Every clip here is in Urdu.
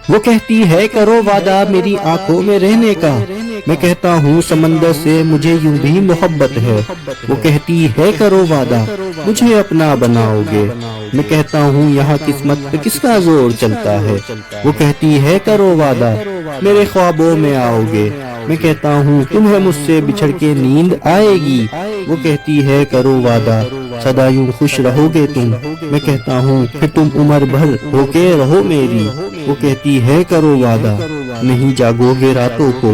وہ کہتی ہے کرو وعدہ میری آنکھوں میں رہنے کا، میں کہتا ہوں سمندر سے مجھے یوں بھی محبت ہے۔ وہ کہتی ہے کرو وعدہ مجھے اپنا بناؤ گے، میں کہتا ہوں یہاں قسمت پہ کس کا زور چلتا ہے۔ وہ کہتی ہے کرو وعدہ میرے خوابوں میں آؤ گے، میں کہتا ہوں تمہیں مجھ سے بچھڑ کے نیند آئے گی۔ وہ کہتی ہے کرو وعدہ سدا یوں خوش رہو گے تم، میں کہتا ہوں پھر تم عمر بھر ہو کے رہو میری۔ وہ کہتی ہے کرو وعدہ نہیں جاگو گے راتوں کو،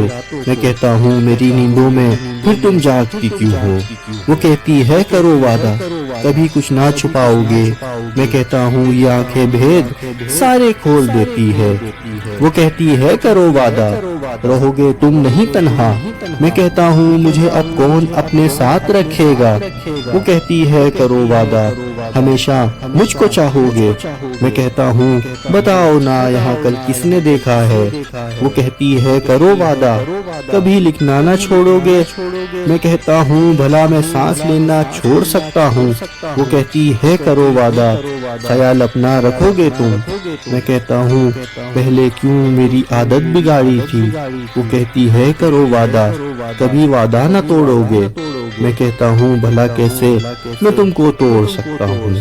میں کہتا ہوں میری نیندوں میں پھر تم جاگتی کیوں ہو۔ وہ کہتی ہے کرو وعدہ کبھی کچھ نہ چھپاؤ گے، میں کہتا ہوں یہ آنکھیں بھید سارے کھول دیتی ہے۔ وہ کہتی ہے کرو وعدہ رہو گے تم نہیں تنہا، میں کہتا ہوں مجھے اب کون اپنے ساتھ رکھے گا۔ وہ کہتی ہے کرو وعدہ ہمیشہ مجھ کو چاہو گے، میں کہتا ہوں بتاؤ نا یہاں کل کس نے دیکھا ہے۔ وہ کہتی ہے کرو وعدہ کبھی لکھنا نہ چھوڑو گے، میں کہتا ہوں بھلا میں سانس لینا چھوڑ سکتا ہوں۔ وہ کہتی ہے کرو وعدہ خیال اپنا رکھو گے تم، میں کہتا ہوں پہلے کیوں میری عادت بگاڑی تھی۔ وہ کہتی ہے کرو وعدہ کبھی وعدہ نہ توڑو گے، میں کہتا ہوں بھلا کیسے میں تم کو توڑ سکتا ہوں۔